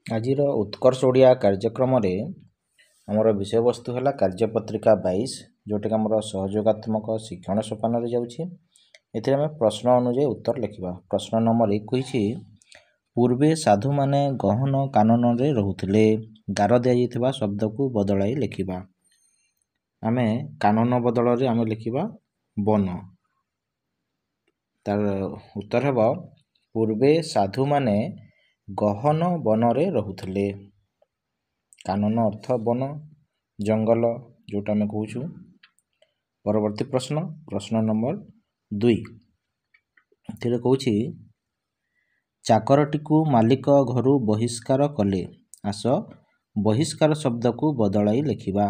आजिर उत्कर्ष ओडिया कार्यक्रम आमर विषय वस्तु है कार्यपत्रिका 22 जोटा कि आम सहयोगात्मक शिक्षण सोपान जाऊँगी प्रश्न अनुଯାयी उत्तर लिखा। प्रश्न नंबर 1 कही पूर्वे साधु माने गहन कानन रे रहुथिले गार दिया शब्द को बदलाई लिखा। आम कानन बदल आम लिखा वन। तार उत्तर है पूर्वे साधु माने गहन बनरे रहुथिले। कानन अर्थ वन जंगल जोटा आम कहूँ। परवर्ती प्रश्न प्रश्न नंबर 2 कहूँ चाकरटी को मालिक घर बहिष्कार कले आस बहिष्कार शब्द को बदलाई लिखा।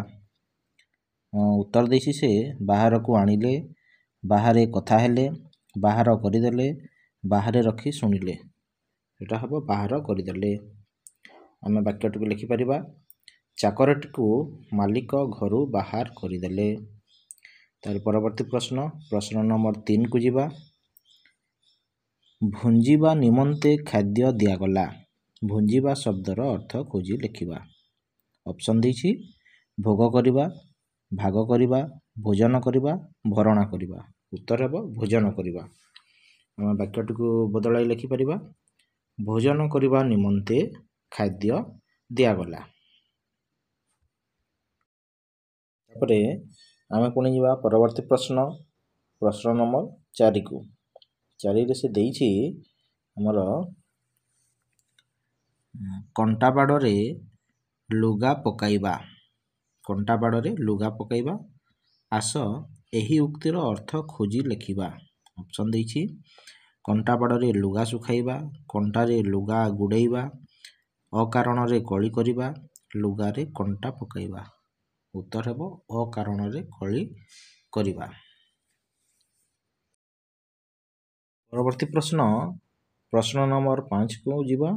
उत्तर देसी से बाहर को आनिले बाहर कथा हेले बाहर करदेले बाहर रखी शुणिले एटा हम बाहर करदेले। आम वाक्यटी को लिखिपर चाकरटी को मालिक घर बाहर करदेले। तार परवर्ती प्रश्न प्रश्न नंबर 3 को जीवा। भुंजीबा निमंते खाद्य दियागला भुंजीबा शब्दर अर्थ खोजी लिखा। ऑप्शन देछि भोग करिबा भाग करिबा भोजन करिबा भरणा करिबा। उत्तर है भोजन करिबा। आम वाक्यटी को बदलाई लिखिपर भोजन करिबा निमंते खाद्य दियागला। तापरे आम पुणी जा परवर्ती प्रश्न प्रश्न नंबर 4 को 4 से देइछि हमर कंटा बाड़े लुगा पकाइबा कंटा बाड़े लुगा पकाइबा आस एही उक्तिर अर्थ खोजी लिखा। ऑप्शन देछि कंटा बाड़े लुगा सुखाइबा कंटारे लुगा गुड़ेइबा अकारण रे कली करिबा लुगारे कंटा पकाइबा। उत्तर हेबो अकारण रे कली करिबा। परवर्ती प्रश्न प्रश्न नंबर 5 को जीवा।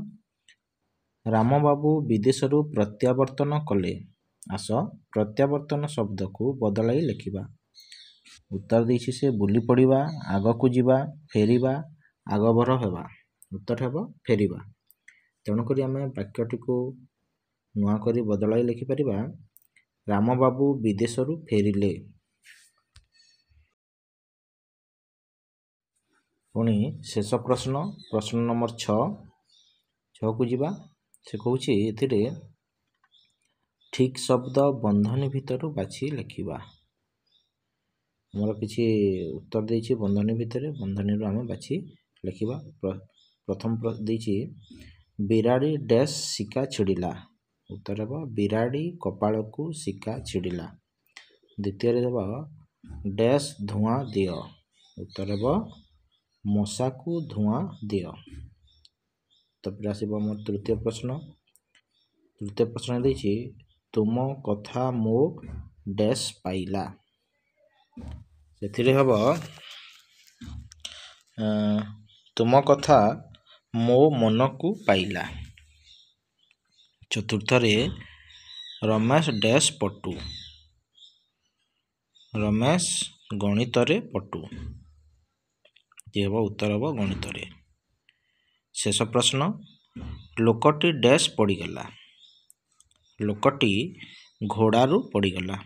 राम बाबू विदेश प्रत्यावर्तन कले आस प्रत्यावर्तन शब्द को बदलाई लिखा। उत्तर देछि से बुली पड़िबा आग को जीवा फेरिबा आगभर हेबा। उत्तर हेबो फेरिबा। तेणुक आम वाक्यटी को नुआ करी बदलाई लिखिपर राम बाबू विदेश फेरिले। पुणी शेष प्रश्न प्रश्न नंबर 6 को जीवा। से कहूँ ए ठीक शब्द बंधनी भितर बाछि लिखा। आमर किसी उत्तर देछि बंधनी भितर बंधनी आम बाछि लिखा। प्रथम देछि बिराड़ी डैश शिका छिड़िला। उत्तर है बिराड़ी कपाल को शिका छिड़िला। द्वितीय देव डैश धुआं दियो। उत्तर है मशा को धुआं दियो। तापर आसब मोर तृतीय प्रश्न देछि तुम कथा मो डैश पाइला। से हम तुम कथा मो मन को पाइला। चतुर्थ रमेश डैश पटु रमेश गणित पटु। ये हम उत्तर हम गणित। शेष प्रश्न लोकटी डैश पड़ीगला लोकटी घोड़ारू पड़ीगला।